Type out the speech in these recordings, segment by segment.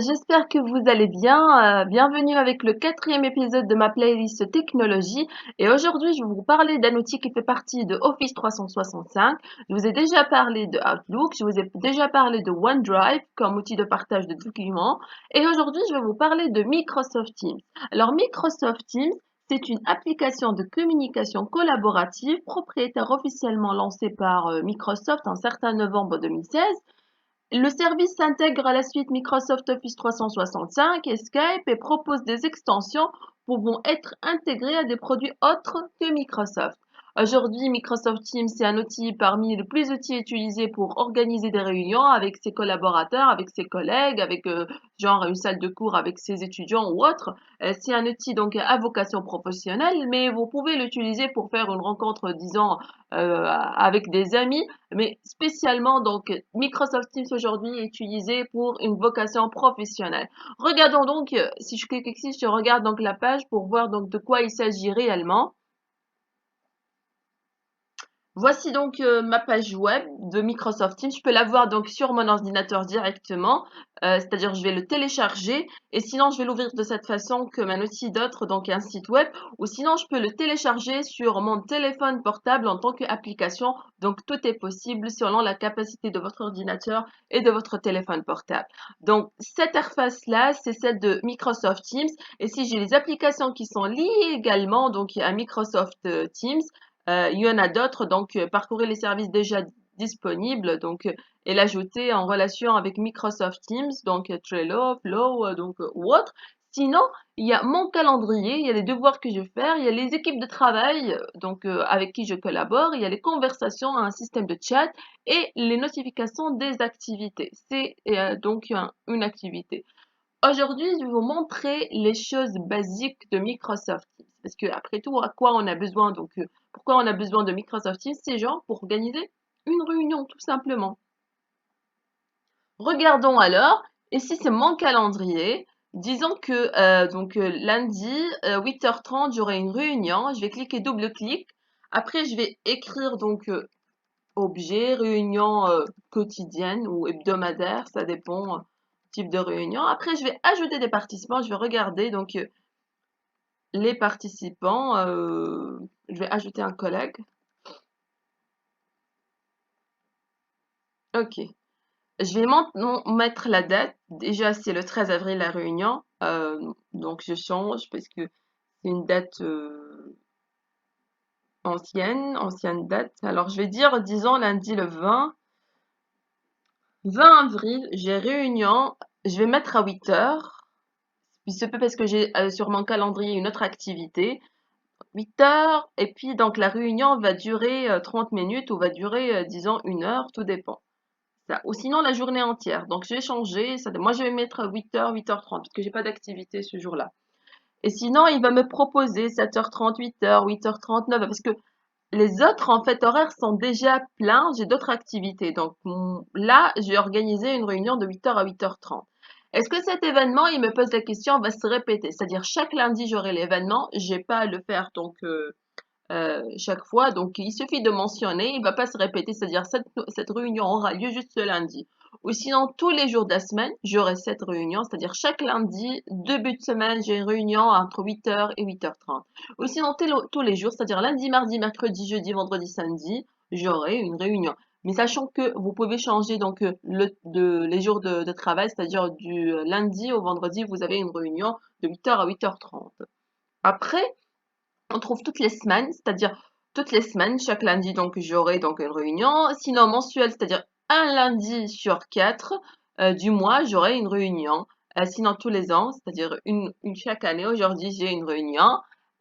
j'espère que vous allez bien. Bienvenue avec le quatrième épisode de ma playlist technologie. Et aujourd'hui, je vais vous parler d'un outil qui fait partie de Office 365. Je vous ai déjà parlé de Outlook, je vous ai déjà parlé de OneDrive comme outil de partage de documents. Et aujourd'hui, je vais vous parler de Microsoft Teams. Alors, Microsoft Teams, c'est une application de communication collaborative propriétaire officiellement lancée par Microsoft en certain novembre 2016. Le service s'intègre à la suite Microsoft Office 365 et Skype et propose des extensions pouvant être intégrées à des produits autres que Microsoft. Aujourd'hui, Microsoft Teams est un outil parmi les plus utilisés pour organiser des réunions avec ses collaborateurs, avec ses collègues, avec genre une salle de cours avec ses étudiants ou autre. C'est un outil donc à vocation professionnelle, mais vous pouvez l'utiliser pour faire une rencontre, disons, avec des amis, mais spécialement donc Microsoft Teams aujourd'hui est utilisé pour une vocation professionnelle. Regardons donc, si je clique ici, je regarde donc la page pour voir donc de quoi il s'agit réellement. Voici donc ma page web de Microsoft Teams. Je peux la voir donc sur mon ordinateur directement, c'est-à-dire je vais le télécharger et sinon je vais l'ouvrir de cette façon comme un outil d'autre, donc un site web, ou sinon je peux le télécharger sur mon téléphone portable en tant qu'application. Donc tout est possible selon la capacité de votre ordinateur et de votre téléphone portable. Donc cette interface-là, c'est celle de Microsoft Teams et si j'ai les applications qui sont liées également donc à Microsoft Teams, il y en a d'autres, donc parcourir les services déjà disponibles, donc et l'ajouter en relation avec Microsoft Teams, donc Trello, Flow, ou autre. Sinon, il y a mon calendrier, il y a les devoirs que je vais faire, il y a les équipes de travail, donc avec qui je collabore, il y a les conversations, un système de chat et les notifications des activités. C'est donc une activité. Aujourd'hui, je vais vous montrer les choses basiques de Microsoft Teams. Parce que, après tout, à quoi on a besoin? Pourquoi on a besoin de Microsoft Teams? C'est genre pour organiser une réunion, tout simplement. Regardons alors. Ici, c'est mon calendrier. Disons que lundi, 8h30, j'aurai une réunion. Je vais cliquer double-clic. Après, je vais écrire objet, réunion quotidienne ou hebdomadaire, ça dépend type de réunion. Après, je vais ajouter des participants, je vais regarder les participants, je vais ajouter un collègue. Ok, je vais maintenant mettre la date. Déjà, c'est le 13 avril la réunion, donc je change parce que c'est une date ancienne date. Alors, je vais dire, disons lundi le 20 avril, j'ai réunion, je vais mettre à 8 heures. Il se peut parce que j'ai sur mon calendrier une autre activité. 8 heures, et puis donc la réunion va durer 30 minutes ou va durer, disons, 1 heure, tout dépend. Ça. Ou sinon la journée entière. Donc je vais changer, moi je vais mettre 8 heures, 8h30, parce que j'ai pas d'activité ce jour-là. Et sinon, il va me proposer 7h30, 8h, 8h30, 9h, parce que les autres, en fait, horaires sont déjà pleins, j'ai d'autres activités. Donc là, j'ai organisé une réunion de 8h à 8h30. Est-ce que cet événement, il me pose la question, va se répéter? C'est-à-dire, chaque lundi, j'aurai l'événement, j'ai pas à le faire chaque fois. Donc, il suffit de mentionner, il va pas se répéter, c'est-à-dire cette réunion aura lieu juste ce lundi. Ou sinon, tous les jours de la semaine, j'aurai cette réunion, c'est-à-dire chaque lundi, début de semaine, j'ai une réunion entre 8h et 8h30. Ou sinon, tous les jours, c'est-à-dire lundi, mardi, mercredi, jeudi, vendredi, samedi, j'aurai une réunion. Mais sachant que vous pouvez changer les jours de travail, c'est-à-dire du lundi au vendredi, vous avez une réunion de 8h à 8h30. Après, on trouve toutes les semaines, c'est-à-dire toutes les semaines, chaque lundi, donc j'aurai donc une réunion. Sinon, mensuel, c'est-à-dire un lundi sur 4 du mois, j'aurai une réunion. Sinon, tous les ans, c'est-à-dire une chaque année, aujourd'hui, j'ai une réunion.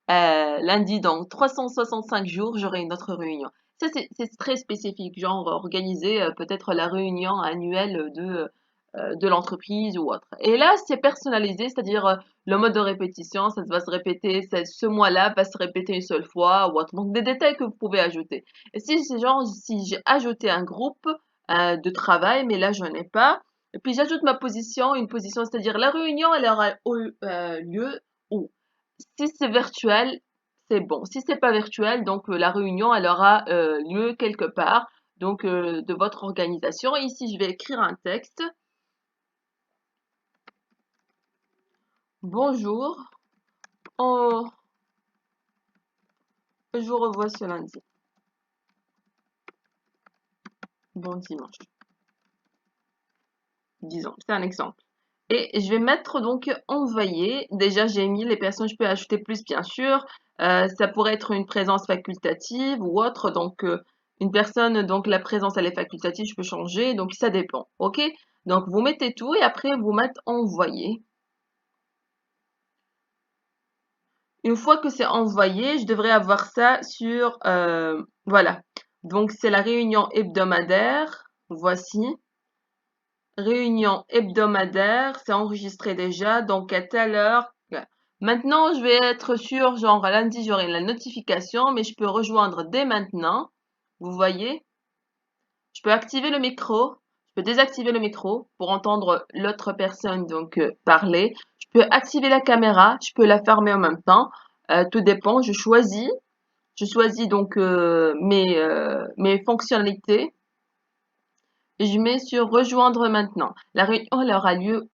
Lundi, donc 365 jours, j'aurai une autre réunion. Ça, c'est très spécifique, genre organiser peut-être la réunion annuelle de l'entreprise ou autre. Et là, c'est personnalisé, c'est-à-dire le mode de répétition, ça va se répéter, ce mois-là va se répéter une seule fois ou autre. Donc, des détails que vous pouvez ajouter. Et si c'est genre, si j'ai ajouté un groupe de travail, mais là, je n'en ai pas, et puis j'ajoute ma position, une position, c'est-à-dire la réunion, elle aura lieu où? Si c'est virtuel, c'est bon. Si c'est pas virtuel, donc la réunion, elle aura lieu quelque part, donc de votre organisation. Ici, je vais écrire un texte. Bonjour, oh, je vous revois ce lundi. Bon dimanche, disons, c'est un exemple. Et je vais mettre donc envoyer. Déjà, j'ai mis les personnes, je peux ajouter plus, bien sûr. Ça pourrait être une présence facultative ou autre. Donc, une personne, donc la présence, elle est facultative, je peux changer. Donc, ça dépend. OK? Donc, vous mettez tout et après, vous mettez envoyer. Une fois que c'est envoyé, je devrais avoir ça sur, voilà. Donc, c'est la réunion hebdomadaire. Voici. Réunion hebdomadaire, c'est enregistré déjà, donc à telle heure. Ouais. Maintenant, je vais être sûr, genre lundi, j'aurai la notification, mais je peux rejoindre dès maintenant. Vous voyez, je peux activer le micro, je peux désactiver le micro pour entendre l'autre personne donc parler. Je peux activer la caméra, je peux la fermer en même temps. Tout dépend. Je choisis donc mes fonctionnalités. Et je mets sur rejoindre maintenant. La réunion elle aura lieu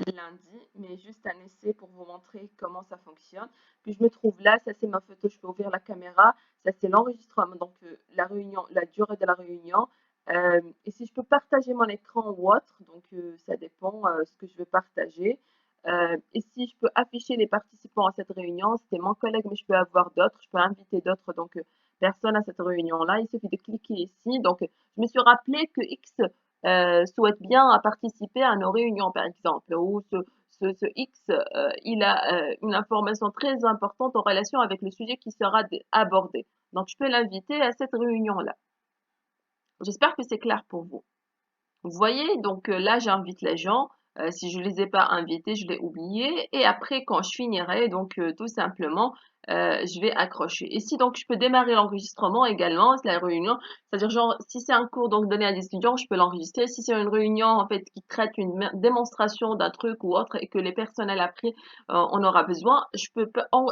lundi, mais juste un essai pour vous montrer comment ça fonctionne. Puis je me trouve là, ça c'est ma photo, je peux ouvrir la caméra, ça c'est l'enregistrement, donc la réunion, la durée de la réunion. Et si je peux partager mon écran ou autre, donc ça dépend ce que je veux partager. Et si je peux afficher les participants à cette réunion, c'était mon collègue, mais je peux avoir d'autres, je peux inviter d'autres donc personnes à cette réunion-là. Il suffit de cliquer ici. Donc, je me suis rappelé que X souhaite bien participer à nos réunions, par exemple, ou ce X, il a une information très importante en relation avec le sujet qui sera abordé. Donc, je peux l'inviter à cette réunion-là. J'espère que c'est clair pour vous. Vous voyez, donc là, j'invite les gens. Si je les ai pas invités, je l'ai oublié. Et après, quand je finirai, donc tout simplement, je vais accrocher. Et si donc je peux démarrer l'enregistrement également, c'est la réunion. C'est-à-dire genre, si c'est un cours donc donné à des étudiants, je peux l'enregistrer. Si c'est une réunion en fait qui traite une démonstration d'un truc ou autre et que les personnels après on aura besoin, je peux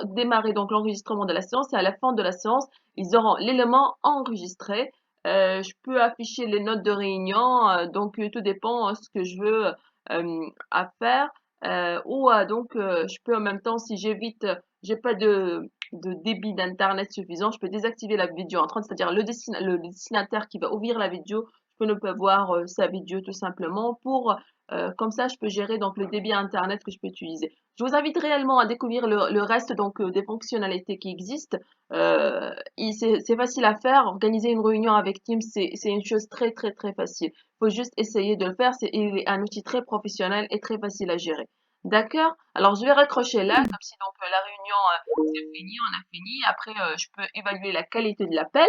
démarrer donc l'enregistrement de la séance et à la fin de la séance, ils auront l'élément enregistré. Je peux afficher les notes de réunion, donc tout dépend ce que je veux à faire. Ou je peux en même temps, si j'évite, j'ai pas de débit d'internet suffisant, je peux désactiver la vidéo entrante, c'est-à-dire le destinataire qui va ouvrir la vidéo, je peux ne pas voir sa vidéo tout simplement pour comme ça je peux gérer donc le débit internet que je peux utiliser. Je vous invite réellement à découvrir le reste donc des fonctionnalités qui existent. C'est facile à faire. Organiser une réunion avec Teams, c'est une chose très, très, très facile. Il faut juste essayer de le faire. Il est un outil très professionnel et très facile à gérer. D'accord? Alors, je vais raccrocher là, comme si donc la réunion, c'est fini, on a fini. Après, je peux évaluer la qualité de l'appel.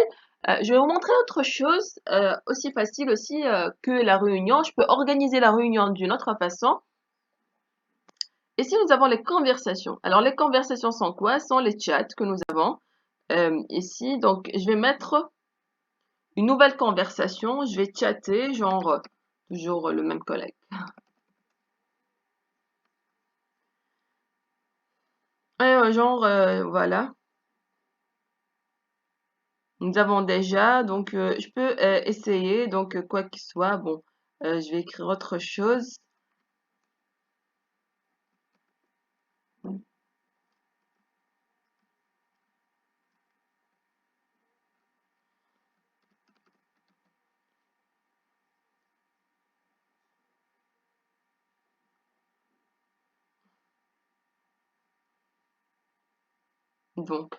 Je vais vous montrer autre chose, aussi facile aussi que la réunion. Je peux organiser la réunion d'une autre façon. Ici, nous avons les conversations. Alors, les conversations sont quoi? Sont les chats que nous avons ici. Donc, je vais mettre une nouvelle conversation. Je vais chatter, genre, toujours le même collègue. Et, genre, voilà. Nous avons déjà, donc, je peux essayer, donc, quoi qu'il soit. Bon, je vais écrire autre chose. Donc,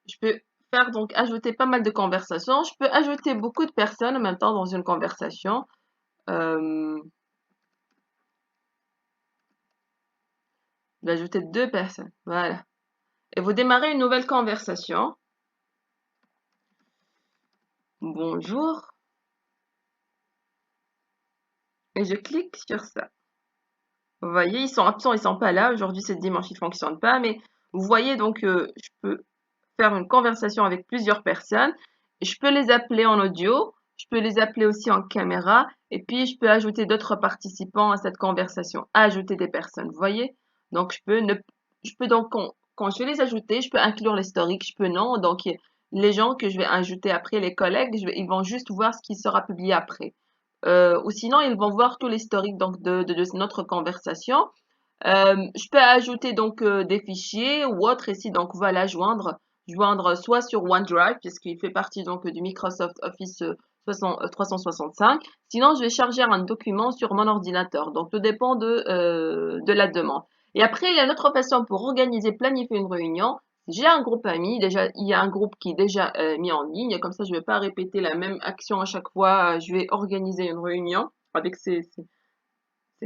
je peux faire, donc, ajouter pas mal de conversations. Je peux ajouter beaucoup de personnes en même temps dans une conversation. Euh, D'ajouter deux personnes. Voilà. Et vous démarrez une nouvelle conversation. Bonjour. Et je clique sur ça. Vous voyez, ils sont absents, ils sont pas là. Aujourd'hui, c'est dimanche, ils fonctionnent pas. Mais vous voyez, donc, je peux faire une conversation avec plusieurs personnes. Je peux les appeler en audio. Je peux les appeler aussi en caméra. Et puis, je peux ajouter d'autres participants à cette conversation. Ajouter des personnes. Vous voyez? Donc, je peux donc, quand je vais les ajouter, je peux inclure l'historique. Je peux non. Donc, les gens que je vais ajouter après, les collègues, ils vont juste voir ce qui sera publié après. Ou sinon, ils vont voir tout l'historique donc de notre conversation. Je peux ajouter donc des fichiers ou autres ici. Donc voilà, joindre soit sur OneDrive puisqu'il fait partie donc du Microsoft Office 365. Sinon, je vais charger un document sur mon ordinateur. Donc tout dépend de la demande. Et après, il y a une autre façon pour organiser, planifier une réunion. J'ai un groupe ami, déjà, il y a un groupe qui est déjà mis en ligne. Comme ça, je ne vais pas répéter la même action à chaque fois. Je vais organiser une réunion avec ses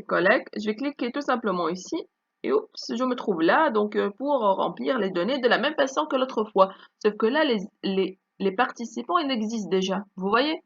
collègues. Je vais cliquer tout simplement ici et oups, je me trouve là donc pour remplir les données de la même façon que l'autre fois. Sauf que là, les participants, ils existent déjà. Vous voyez?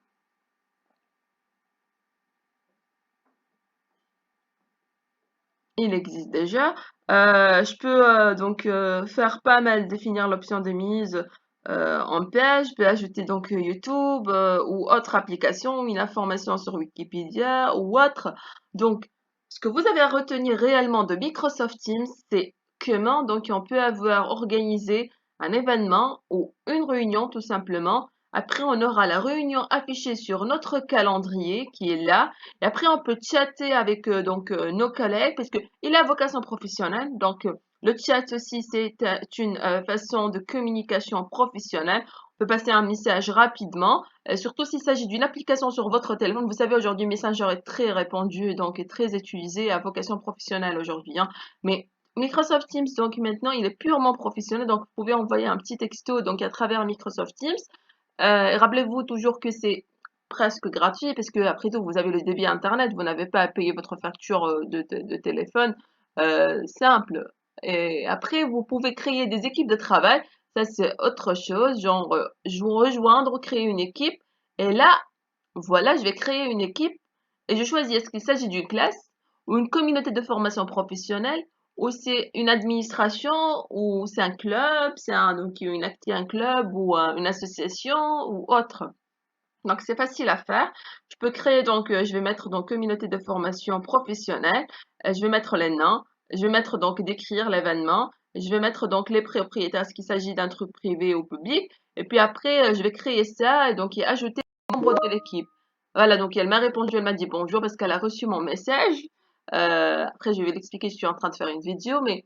Il existe déjà. Je peux donc faire pas mal, définir l'option de mise en page. Je peux ajouter donc YouTube ou autre application, une information sur Wikipédia ou autre. Donc, ce que vous avez à retenir réellement de Microsoft Teams, c'est comment donc on peut avoir organisé un événement ou une réunion tout simplement. Après, on aura la réunion affichée sur notre calendrier qui est là. Et après, on peut chatter avec donc nos collègues parce que il a vocation professionnelle. Donc, le chat aussi, c'est une façon de communication professionnelle. On peut passer un message rapidement, surtout s'il s'agit d'une application sur votre téléphone. Vous savez, aujourd'hui, Messenger est très répandu, donc est très utilisé à vocation professionnelle aujourd'hui, hein. Mais Microsoft Teams, donc maintenant, il est purement professionnel. Donc, vous pouvez envoyer un petit texto donc à travers Microsoft Teams. Rappelez-vous toujours que c'est presque gratuit parce que après tout, vous avez le débit Internet, vous n'avez pas à payer votre facture de téléphone simple. Et après, vous pouvez créer des équipes de travail. Ça, c'est autre chose, genre rejoindre, créer une équipe. Et là, voilà, je vais créer une équipe et je choisis est-ce qu'il s'agit d'une classe ou une communauté de formation professionnelle ou c'est une administration ou c'est un club, donc un club ou une association ou autre. Donc c'est facile à faire. Je peux créer donc, je vais mettre donc communauté de formation professionnelle. Je vais mettre les noms. Je vais mettre donc décrire l'événement. Je vais mettre donc les propriétaires, est-ce qu'il s'agit d'un truc privé ou public. Et puis après, je vais créer ça et donc y ajouter les membres de l'équipe. Voilà, donc elle m'a répondu, elle m'a dit bonjour parce qu'elle a reçu mon message. Après, je vais l'expliquer, je suis en train de faire une vidéo, mais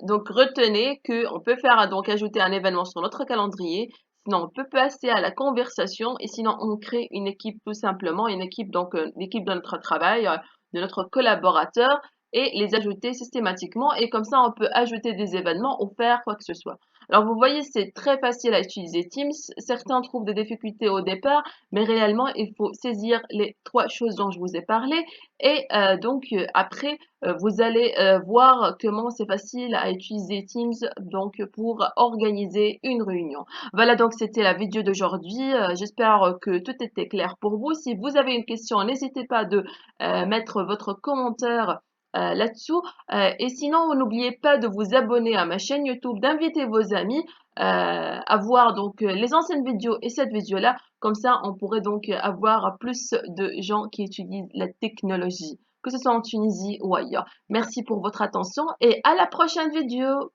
donc retenez qu'on peut faire donc ajouter un événement sur notre calendrier. Sinon, on peut passer à la conversation et sinon, on crée une équipe tout simplement, une équipe, donc l'équipe de notre travail, de notre collaborateur et les ajouter systématiquement. Et comme ça, on peut ajouter des événements ou faire quoi que ce soit. Alors, vous voyez, c'est très facile à utiliser Teams. Certains trouvent des difficultés au départ, mais réellement, il faut saisir les trois choses dont je vous ai parlé. Et donc, après, vous allez voir comment c'est facile à utiliser Teams donc pour organiser une réunion. Voilà, donc c'était la vidéo d'aujourd'hui. J'espère que tout était clair pour vous. Si vous avez une question, n'hésitez pas de mettre votre commentaire là-dessous. Et sinon, n'oubliez pas de vous abonner à ma chaîne YouTube, d'inviter vos amis à voir donc les anciennes vidéos et cette vidéo-là. Comme ça, on pourrait donc avoir plus de gens qui utilisent la technologie, que ce soit en Tunisie ou ailleurs. Merci pour votre attention et à la prochaine vidéo.